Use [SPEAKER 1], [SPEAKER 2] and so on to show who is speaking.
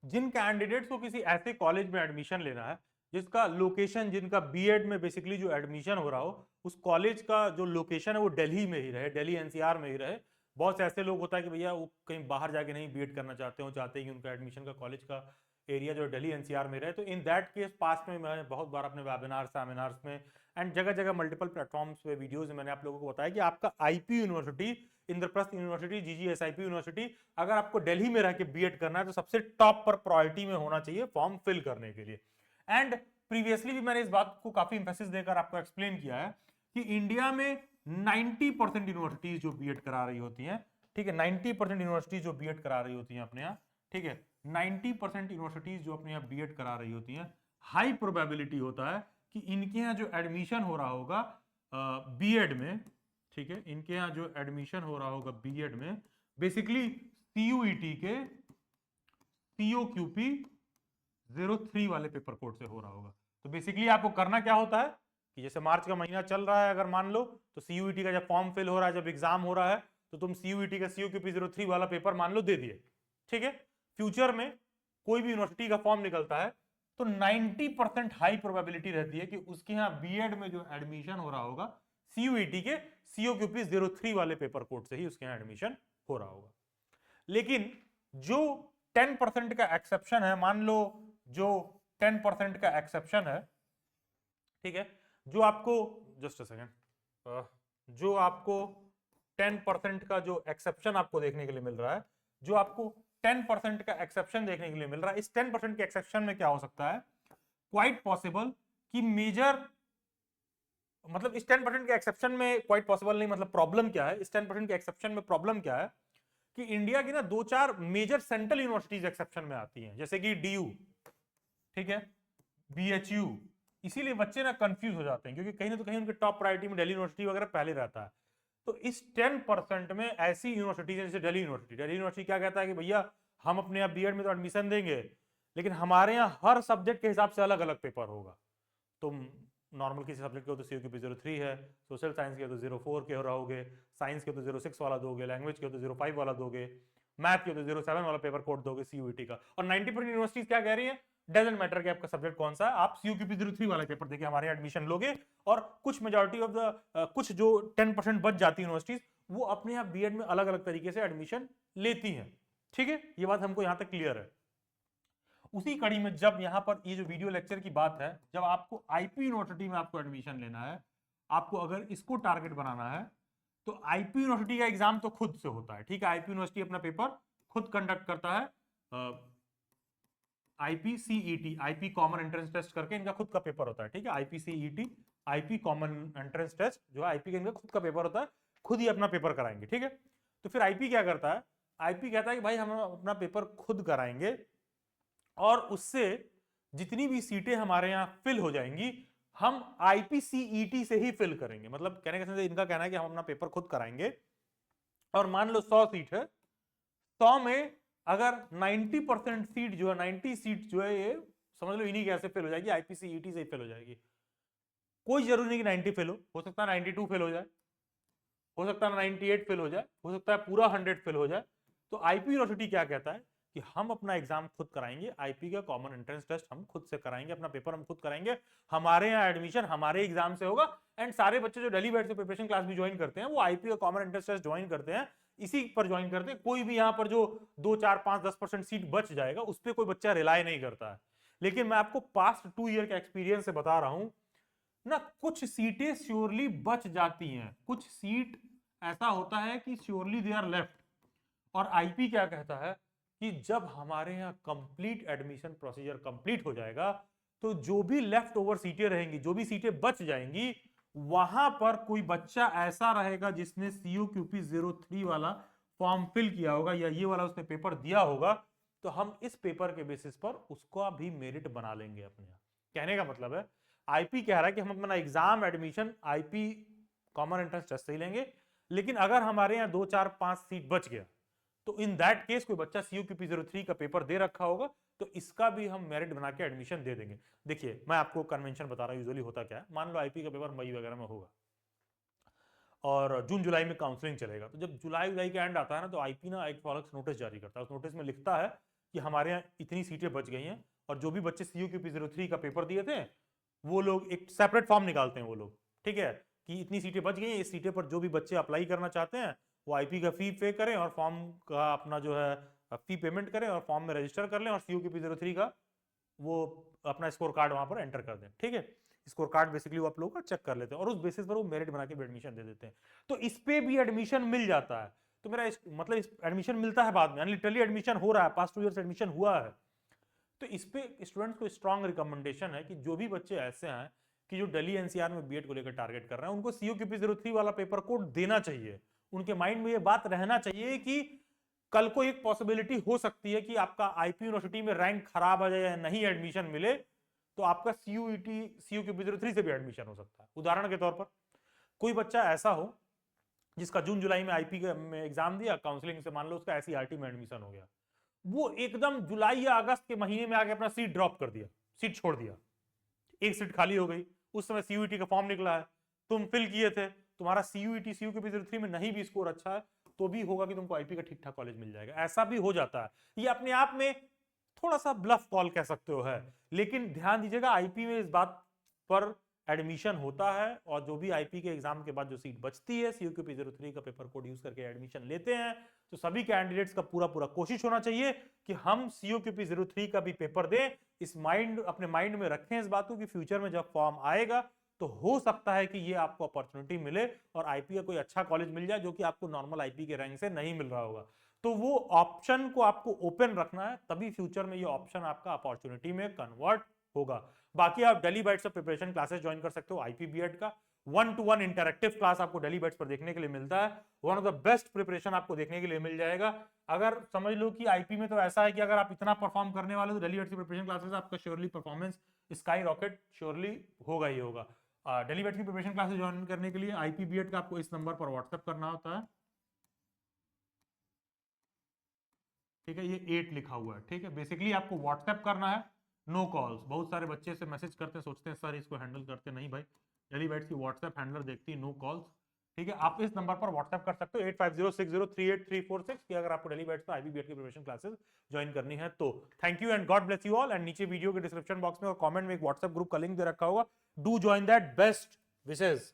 [SPEAKER 1] जिन candidates को किसी ऐसे कॉलेज में एडमिशन लेना है जिसका लोकेशन, जिनका बीएड में बेसिकली जो एडमिशन हो रहा हो उस कॉलेज का जो लोकेशन है वो दिल्ली में ही रहे, दिल्ली एनसीआर में ही रहे। बहुत से ऐसे लोग होता है कि भैया वो कहीं बाहर जाके नहीं बीएड करना चाहते हो, चाहते हैं कि उनका एडमिशन का कॉलेज का एरिया जो दिल्ली एनसीआर में रहे। तो इन दैट केस पास्ट में मैं बहुत बार अपने वेबिनार सेमिनार्स में एंड जगह जगह मल्टीपल प्लेटफॉर्म्स पे वीडियोस में मैंने आप लोगों को बताया कि आपका IP university, Indraprastha university, GGSIP university, अगर आपको दिल्ली में रह के बीएड करना है तो सबसे टॉप पर प्रायोरिटी में होना चाहिए फॉर्म फिल करने के लिए। एंड प्रीवियसली भी मैंने इस बात को काफी इंफेसिस देकर आपको एक्सप्लेन किया है कि इंडिया में 90% यूनिवर्सिटीज जो बीएड करा रही होती हैं, ठीक है, 90% यूनिवर्सिटीज जो बीएड करा रही होती हैं अपने यहाँ, ठीक है, 90% यूनिवर्सिटीज जो अपने यहाँ बीएड करा रही होती हैं, हाई प्रोबेबिलिटी होता है कि इनके यहाँ जो एडमिशन हो रहा होगा बीएड में, ठीक है, इनके यहाँ जो एडमिशन हो रहा होगा बीएड में बेसिकली सीयूईटी के सीओक्यूपी 03 वाले पेपर कोड से हो रहा होगा। तो बेसिकली आपको करना क्या होता है कि जैसे मार्च का महीना चल रहा है अगर मान लो, तो सीयूईटी का जब फॉर्म फिल हो रहा है, जब एग्जाम हो रहा है, तो तुम सीयूईटी का सीओक्यूपी 03 वाला पेपर मान लो दे दिए, ठीक है। फ्यूचर में कोई भी यूनिवर्सिटी का फॉर्म निकलता है तो 90% हाई प्रोबेबिलिटी रहती है कि उसके यहाँ बीएड में जो एडमिशन हो रहा होगा सीयूईटी के सीओक्यूपी 03 वाले पेपर कोड से ही उसके यहाँ एडमिशन हो रहा होगा। लेकिन जो 10% का एक्सेप्शन है, मान लो जो 10% का एक्सेप्शन है, ठीक है, जो आपको, जस्ट अ सेकेंड, जो आपको 10% का जो एक्सेप्शन आपको देखने के लिए मिल रहा है, जो आपको 10% का एक्सेप्शन देखने के लिए मिल रहा है, इस 10% के एक्सेप्शन में क्या हो सकता है, क्वाइट पॉसिबल कि मेजर, मतलब इस 10% के एक्सेप्शन में क्वाइट पॉसिबल नहीं, मतलब प्रॉब्लम क्या है, इस 10% के एक्सेप्शन में प्रॉब्लम क्या है कि इंडिया की ना दो चार मेजर सेंट्रल यूनिवर्सिटीज एक्सेप्शन में आती हैं, जैसे कि डीयू, ठीक है, बीएचयू। इसीलिए बच्चे ना कंफ्यूज हो जाते हैं क्योंकि कहीं ना तो कहीं उनके टॉप प्रायोरिटी में दिल्ली यूनिवर्सिटी वगैरह पहले रहता है। तो इस 10% में ऐसी यूनिवर्सिटीज जैसे दिल्ली यूनिवर्सिटी, दिल्ली यूनिवर्सिटी क्या कहता है कि भैया हम अपने यहाँ बीएड में तो एडमिशन देंगे, लेकिन हमारे यहाँ हर सब्जेक्ट के हिसाब से अलग अलग पेपर होगा। तुम नॉर्मल किसी सब्जेक्ट के हो तो सीओक्यूपी 03 है, सोशल साइंस के हो तो 04 के रहोगे, साइंस के हो तो 06 वाला दोगे, लैंग्वेज के हो तो 05 वाला दोगे, मैथ के हो तो 07 वाला पेपर कोड दोगे सीयूईटी का। और 90% यूनिवर्सिटीज क्या कह रही है, डजेंट मैटर कि आपका सब्जेक्ट कौन सा है, आप सीयूक्यूपी 03 वाला पेपर देके हमारे एडमिशन लोगे। और कुछ मेजॉरिटी ऑफ द कुछ जो 10% बच जाती है यूनिवर्सिटीज, वो अपने यहाँ बीएड में अलग अलग तरीके से एडमिशन लेती हैं, ठीक है। ये बात हमको यहां तक क्लियर है। उसी कड़ी में जब यहां पर ये जो वीडियो लेक्चर की बात है, जब आपको आईपी यूनिवर्सिटी में आपको एडमिशन लेना है, आपको अगर इसको टारगेट बनाना है, तो आईपी यूनिवर्सिटी का एग्जाम तो खुद से होता है, ठीक है, आईपी यूनिवर्सिटी अपना पेपर खुद कंडक्ट करता है, आईपीसीईटी, आईपी कॉमन एंट्रेंस टेस्ट करके इनका खुद का पेपर होता है, ठीक है, आईपीसीईटी, आईपी कॉमन एंट्रेंस टेस्ट जो है आईपी का इनका खुद का पेपर होता है, खुद ही अपना पेपर कराएंगे, ठीक है। तो फिर आईपी क्या करता है, आईपी कहता है कि भाई हम अपना पेपर खुद कराएंगे और उससे जितनी भी सीटें हमारे यहां फिल हो जाएंगी हम आईपीसीईटी से ही फिल करेंगे। मतलब कहने का इनका कहना है कि हम अपना पेपर खुद कराएंगे और मान लो 100 सीट है, 100 में अगर 90% सीट जो है, 90 सीट जो है ये समझ लो इन्हीं कैसे फिल हो जाएगी, आईपीसीईटी से ही फिल हो जाएगी। कोई जरूरी नहीं कि 90 फेल हो सकता है 92 फेल हो जाए, हो सकता है 98 फेल हो जाए, हो सकता है पूरा 100 फेल हो जाए। तो आईपी यूनिवर्सिटी क्या कहता है कि हम अपना एग्जाम खुद कराएंगे, आईपी का कॉमन एंट्रेंस टेस्ट हम खुद से कराएंगे, अपना पेपर हम खुद कराएंगे, हमारे यहाँ एडमिशन हमारे एग्जाम से होगा। एंड सारे बच्चे जो दिल्ली बैठ से प्रिपरेशन क्लास भी ज्वाइन करते हैं वो आईपी का कॉमन एंट्रेंस टेस्ट ज्वाइन करते हैं, इसी पर ज्वाइन करते हैं। कोई भी यहाँ पर जो 2 4 5 10% सीट बच जाएगा उस पर कोई बच्चा रिलाय नहीं करता है। लेकिन मैं आपको पास्ट 2 ईयर के एक्सपीरियंस से बता रहा हूं ना, कुछ सीटें श्योरली बच जाती हैं, कुछ सीट ऐसा होता है कि श्योरली दे आर लेफ्ट। और आईपी क्या कहता है कि जब हमारे यहां कंप्लीट एडमिशन प्रोसीजर कंप्लीट हो जाएगा तो जो भी लेफ्ट ओवर सीटें रहेंगी, जो भी सीटें बच जाएंगी, वहां पर कोई बच्चा ऐसा रहेगा जिसने सीओक्यूपी 03 वाला फॉर्म फिल किया होगा या ये वाला उसने पेपर दिया होगा, तो हम इस पेपर के बेसिस पर उसका भी मेरिट बना लेंगे अपने यहां। कहने का मतलब है आईपी कह रहा है कि हम अपना exam admission IP common entrance test से ही लेंगे, लेकिन अगर हमारे यहाँ 2 4 5 सीट बच गया तो इन दैट केस कोई बच्चा सीयूक्यूपी 03 का पेपर दे रखा होगा तो इसका भी हम मेरिट बना के एडमिशन दे देंगे। देखिए मैं आपको कन्वेंशन बता रहा हूं यूजुअली होता क्या है, मान लो आईपी का पेपर मई वगैरह में होगा और जून जुलाई में काउंसलिंग चलेगा, तो जब जुलाई जुलाई का एंड आता है ना तो आईपी ना एक फॉलोअप नोटिस जारी करता है, उस नोटिस में लिखता है कि हमारे यहाँ इतनी सीटें बच गई हैं, और जो भी बच्चे CUQP03 का पेपर दिए थे वो लोग एक सेपरेट फॉर्म निकालते हैं वो लोग, ठीक है, कि इतनी सीटें बच गई हैं, इस सीटें पर जो भी बच्चे अप्लाई करना चाहते हैं वो आईपी का फी पे करें और फॉर्म का अपना जो है फी पेमेंट करें और फॉर्म में रजिस्टर कर लें और CUQP03 का वो अपना स्कोर कार्ड वहां पर एंटर कर दें, ठीक है। स्कोर कार्ड बेसिकली वो आप लोगों का चेक कर लेते हैं और उस बेसिस पर वो मेरिट बना के एडमिशन दे देते हैं। तो इस पे भी एडमिशन मिल जाता है। तो मेरा मतलब एडमिशन मिलता है बाद में, लिटरली एडमिशन हो रहा है, पास्ट 2 ईयर एडमिशन हुआ है। तो इस पे स्टूडेंट्स को स्ट्रांग रिकमेंडेशन है कि जो भी बच्चे ऐसे हैं कि जो दिल्ली एनसीआर में बीएड को लेकर टारगेट कर रहे हैं, उनको CUQP03 वाला पेपर कोड देना चाहिए। उनके माइंड में ये बात रहना चाहिए कि कल को एक पॉसिबिलिटी हो सकती है कि आपका आईपी यूनिवर्सिटी में रैंक खराब आ जाए या नहीं एडमिशन मिले, तो आपका CUQP03 से भी एडमिशन हो सकता है। उदाहरण के तौर पर कोई बच्चा ऐसा हो जिसका जून जुलाई में आईपी में एग्जाम दिया, काउंसलिंग से मान लो उसका SCERT में एडमिशन हो गया, वो एकदम जुलाई या अगस्त के महीने में आके अपना सीट ड्रॉप कर दिया, सीट छोड़ दिया, एक सीट खाली हो गई, उस समय CUET का फॉर्म निकला है, तुम फिल किए थे, तुम्हारा CUET CUQP03 में नहीं भी स्कोर अच्छा है तो भी होगा कि तुमको आईपी का ठीक ठाक कॉलेज मिल जाएगा। ऐसा भी हो जाता है। ये अपने आप में थोड़ा सा ब्लफ कॉल कह सकते हो है, लेकिन ध्यान दीजिएगा आईपी में इस बात पर एडमिशन होता है और जो भी आईपी के एग्जाम के बाद जो सीट बचती है CUQP03 का पेपर कोड यूज करके एडमिशन लेते हैं, तो सभी कैंडिडेट्स का पूरा कोशिश होना चाहिए कि हम CUQP03 का भी पेपर दें। इस अपने माइंड में रखें इस बात को कि फ्यूचर में जब फॉर्म आएगा तो हो सकता है कि ये आपको अपॉर्चुनिटी मिले और आईपी का कोई अच्छा कॉलेज मिल जाए जो कि आपको नॉर्मल आईपी के रैंक से नहीं मिल रहा होगा। तो वो ऑप्शन को आपको ओपन रखना है, तभी फ्यूचर में ये ऑप्शन आपका अपॉर्चुनिटी में कन्वर्ट होगा। बाकी आप daily bytes of preparation classes join कर सकते हो। आईपी बीएड का 1-to-1 इंटरैक्टिव क्लास आपको डेली बाइट्स पर देखने के लिए मिलता है। One of the best preparation आपको देखने के लिए मिल जाएगा। अगर समझ लो कि आईपी में तो ऐसा है कि अगर आप इतना परफॉर्म करने वाले तो डेली बाइट्स की प्रिपरेशन क्लासेस आपका surely performance sky rocket surely होगा ही होगा। डेली बाइट्स की प्रिपरेशन क्लासेस ज्वाइन करने के लिए आईपी बीएड का आपको इस नंबर पर व्हाट्सएप करना होता है, ठीक है, ये 8 लिखा हुआ है, ठीक है। बेसिकली आपको व्हाट्सएप करना है, नो कॉल्स। बहुत सारे बच्चे से मैसेज करते हैं, सोचते हैं सर इसको हैंडल करते नहीं भाई, डेली बाइट्स की व्हाट्सएप हैंडलर देखती है, नो कॉल्स, ठीक है। आप इस नंबर पर व्हाट्सएप कर सकते हो 8506038346 की अगर आपको डेली बाइट्स पर आईबी बीएड की प्रिपरेशन क्लासेस ज्वाइन करनी है तो। Thank you and God bless you all. And नीचे वीडियो के डिस्क्रिप्शन बॉक्स में और कमेंट में एक व्हाट्सएप ग्रुप का लिंक दे रखा होगा, do join that. Best wishes.